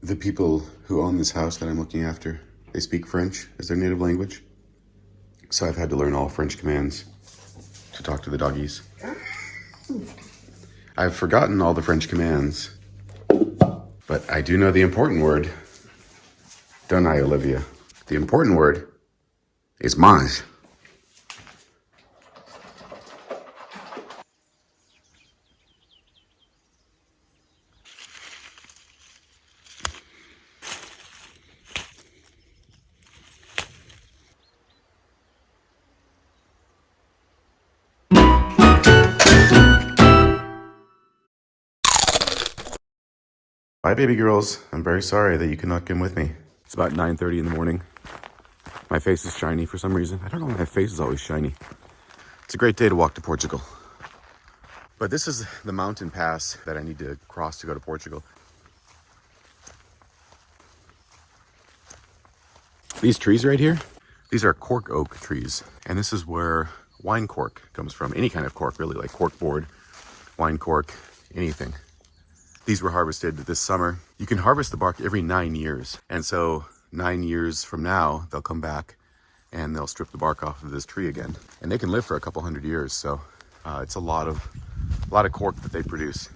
The people who own this house that I'm looking after, they speak French as their native language. So I've had to learn all French commands to talk to the doggies. I've forgotten all the French commands, but I do know the important word. Don't I, Olivia? The important word is mange. Bye, baby girls. I'm very sorry that you could not come with me. It's about 9:30 in the morning. My face is shiny for some reason. I don't know why my face is always shiny. It's a great day to walk to Portugal. But this is the mountain pass that I need to cross to go to Portugal. These trees right here, these are cork oak trees. And this is where wine cork comes from. Any kind of cork, really, like cork board, wine cork, anything. These were harvested this summer. You can harvest the bark every 9 years. And so 9 years from now, they'll come back and they'll strip the bark off of this tree again. And they can live for a couple hundred years. So it's a lot of cork that they produce.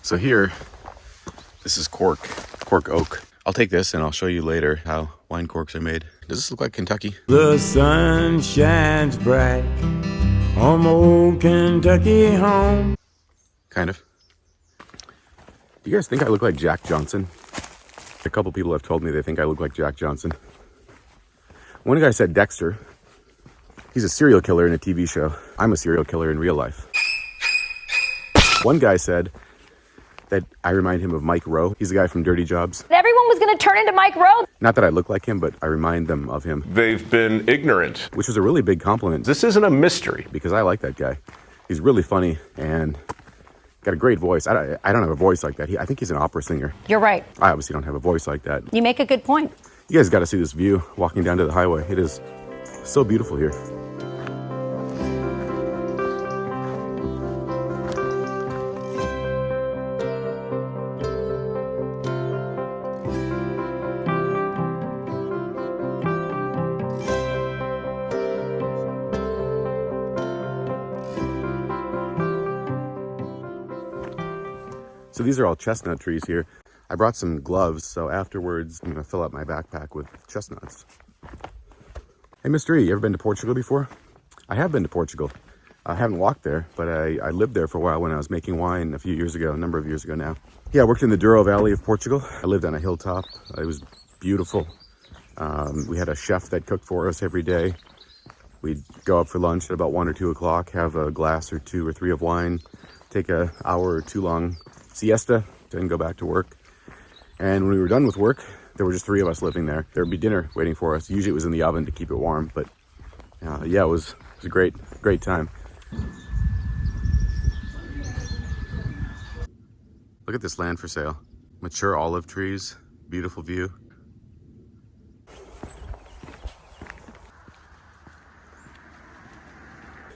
So here, this is cork oak. I'll take this and I'll show you later how wine corks are made. Does this look like Kentucky? The sun shines bright on old Kentucky home. Kind of. Do you guys think I look like Jack Johnson? A couple people have told me they think I look like Jack Johnson. One guy said Dexter. He's a serial killer in a TV show. I'm a serial killer in real life. One guy said that I remind him of Mike Rowe. He's the guy from Dirty Jobs. Everyone was going to turn into Mike Rowe. Not that I look like him, but I remind them of him. They've been ignorant. Which was a really big compliment. This isn't a mystery. Because I like that guy. He's really funny and got a great voice. I don't have a voice like that. I think he's an opera singer. You're right. I obviously don't have a voice like that. You make a good point. You guys got to see this view walking down to the highway. It is so beautiful here. So these are all chestnut trees here. I brought some gloves, so afterwards I'm gonna fill up my backpack with chestnuts. Hey, Mr. E, you ever been to Portugal before? I have been to Portugal. I haven't walked there, but I lived there for a while when I was making wine a number of years ago now. Yeah, I worked in the Douro Valley of Portugal. I lived on a hilltop. It was beautiful. We had a chef that cooked for us every day. We'd go up for lunch at about 1 or 2 o'clock, have a glass or 2 or 3 of wine, take an hour or 2 long siesta, then go back to work. And when we were done with work, there were just 3 of us living there. There would be dinner waiting for us. Usually it was in the oven to keep it warm, but yeah, it was a great time. Look at this land for sale. Mature olive trees, beautiful view.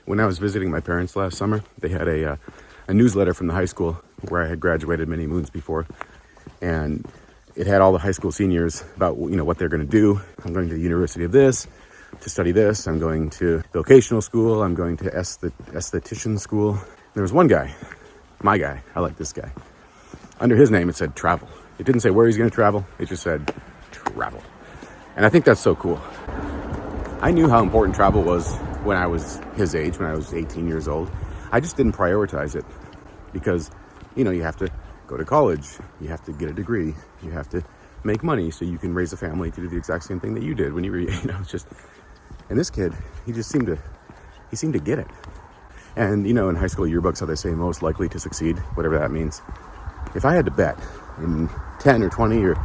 When I was visiting my parents last summer, they had a newsletter from the high school where I had graduated many moons before. And it had all the high school seniors about, what they're going to do. I'm going to the University of this to study this. I'm going to vocational school. I'm going to esthetician school. And there was one guy, my guy. I like this guy. Under his name, it said travel. It didn't say where he's going to travel. It just said travel. And I think that's so cool. I knew how important travel was when I was his age, when I was 18 years old. I just didn't prioritize it because, you have to go to college, you have to get a degree, you have to make money so you can raise a family to do the exact same thing that you did when you were, and this kid, he seemed to get it. And, in high school yearbooks, how they say most likely to succeed, whatever that means. If I had to bet in 10 or 20 or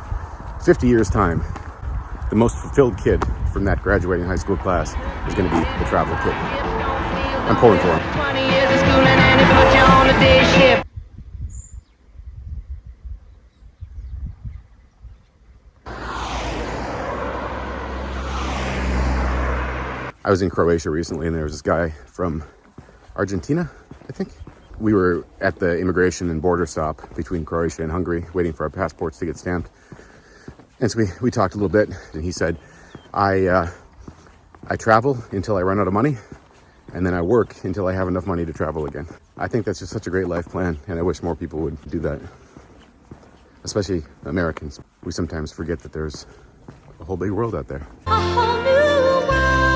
50 years time, the most fulfilled kid from that graduating high school class is going to be the travel kid. I'm pulling for him. 20 years of schooling and it put you on a day shift. I was in Croatia recently, and there was this guy from Argentina, I think. We were at the immigration and border stop between Croatia and Hungary, waiting for our passports to get stamped. And so we talked a little bit, and he said, I travel until I run out of money, and then I work until I have enough money to travel again. I think that's just such a great life plan, and I wish more people would do that. Especially Americans. We sometimes forget that there's a whole big world out there. A whole new world.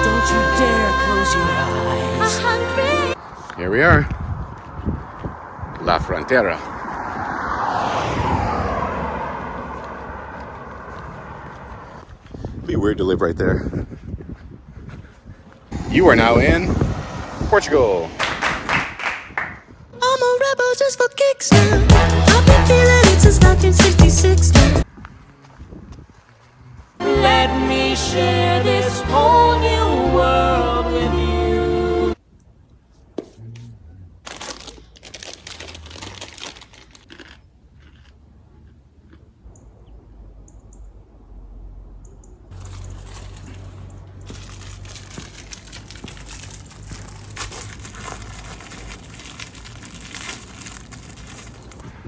Don't you dare close your eyes. Here we are. La Frontera. It'd be weird to live right there. You are now in Portugal. I'm a rebel just for kicks now. I've been feeling it since 1966 now. Let me share this whole new world with you.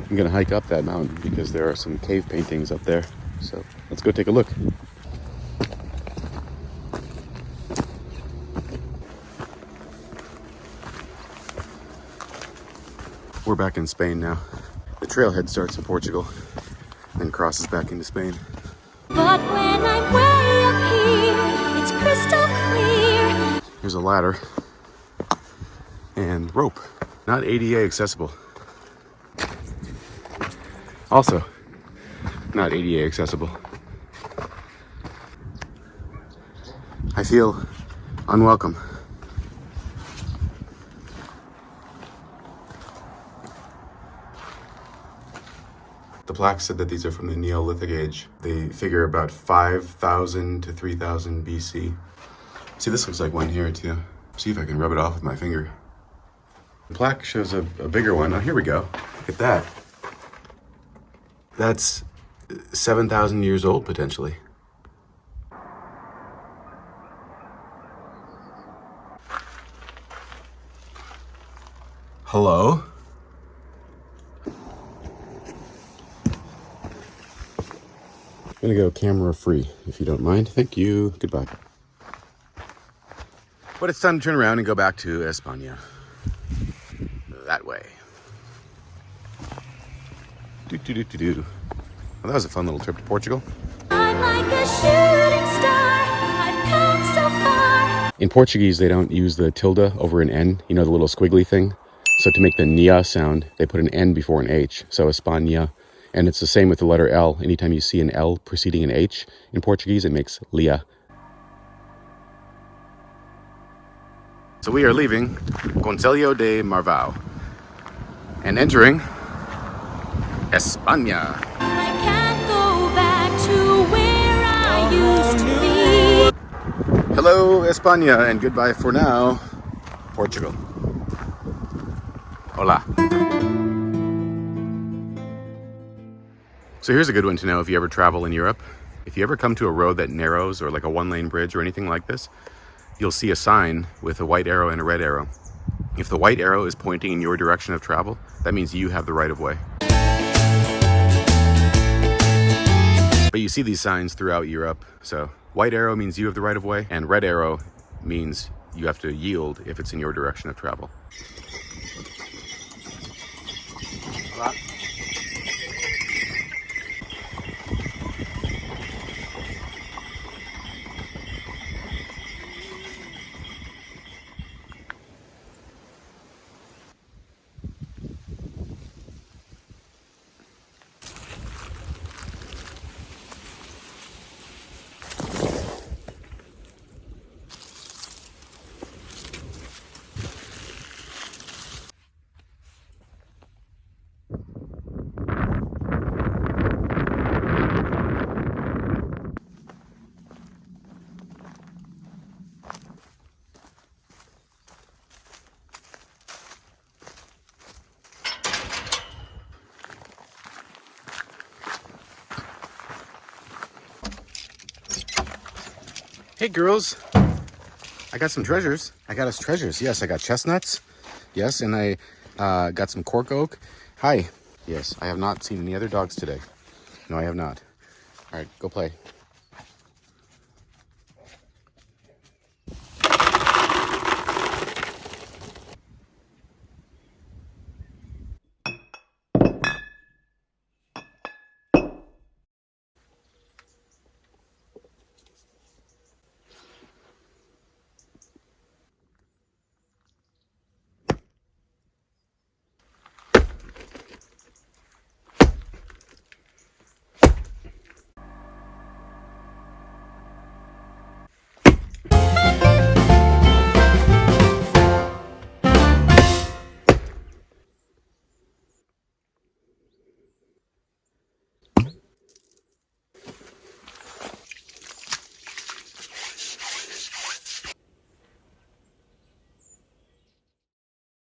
I'm gonna hike up that mountain because there are some cave paintings up there. So let's go take a look. We're back in Spain now. The trailhead starts in Portugal, then crosses back into Spain. But when I'm way up here, it's crystal clear. There's a ladder and rope. Not ADA accessible. Also, not ADA accessible. I feel unwelcome. The plaque said that these are from the Neolithic age. They figure about 5,000 to 3,000 BC. See, this looks like one here too. See if I can rub it off with my finger. The plaque shows a bigger one. Oh, here we go. Look at that. That's 7,000 years old, potentially. Hello? I'm gonna go camera free, if you don't mind. Thank you. Goodbye. But it's time to turn around and go back to España. That way. Well, that was a fun little trip to Portugal. I'm like a shooting star. I've come so far. In Portuguese, they don't use the tilde over an N, you know, the little squiggly thing. So to make the nia sound, they put an N before an H. So España. And it's the same with the letter L. Anytime you see an L preceding an H in Portuguese, it makes lia. So we are leaving Concelho de Marvão and entering España. I can't go back to where I used to be. Hello, España, and goodbye for now, Portugal. Hola. So here's a good one to know if you ever travel in Europe. If you ever come to a road that narrows or like a one-lane bridge or anything like this, you'll see a sign with a white arrow and a red arrow. If the white arrow is pointing in your direction of travel, that means you have the right of way. But you see these signs throughout Europe. So white arrow means you have the right of way, and red arrow means you have to yield if it's in your direction of travel. Hola. Hey girls, I got some treasures. I got us treasures. Yes, I got chestnuts, Yes, and I got some cork oak. Hi. Yes, I have not seen any other dogs today. No, I have not. All right, go play.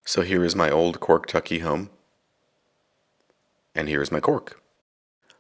So here is my old cork tucky home, and here is my cork.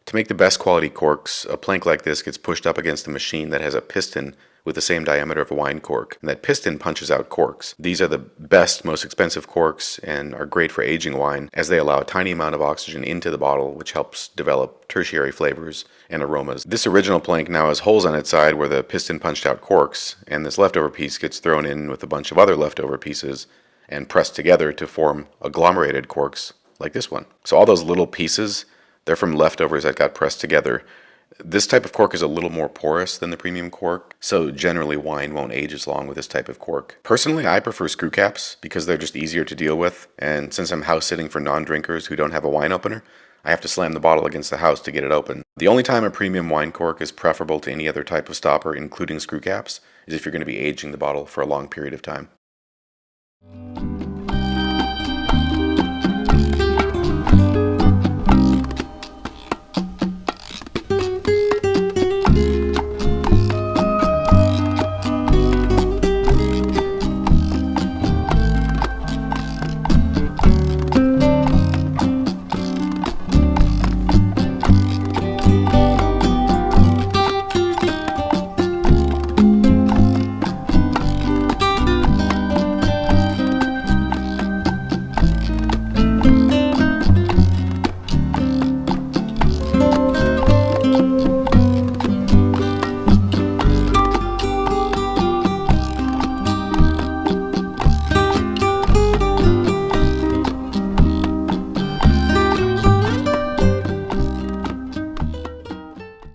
To make the best quality corks, a plank like this gets pushed up against a machine that has a piston with the same diameter of a wine cork, and that piston punches out corks. These are the best, most expensive corks and are great for aging wine as they allow a tiny amount of oxygen into the bottle, which helps develop tertiary flavors and aromas. This original plank now has holes on its side where the piston punched out corks, and this leftover piece gets thrown in with a bunch of other leftover pieces and pressed together to form agglomerated corks like this one. So all those little pieces, they're from leftovers that got pressed together. This type of cork is a little more porous than the premium cork, so generally wine won't age as long with this type of cork. Personally, I prefer screw caps because they're just easier to deal with, and since I'm house sitting for non-drinkers who don't have a wine opener, I have to slam the bottle against the house to get it open. The only time a premium wine cork is preferable to any other type of stopper, including screw caps, is if you're going to be aging the bottle for a long period of time.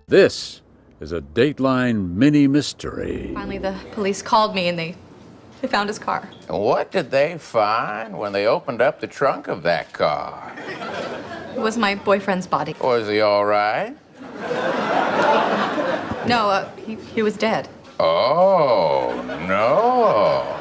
This is a Dateline mini mystery. Finally, the police called me and they found his car. What did they find when they opened up the trunk of that car? It was my boyfriend's body. Was he all right? No, he was dead. Oh, no.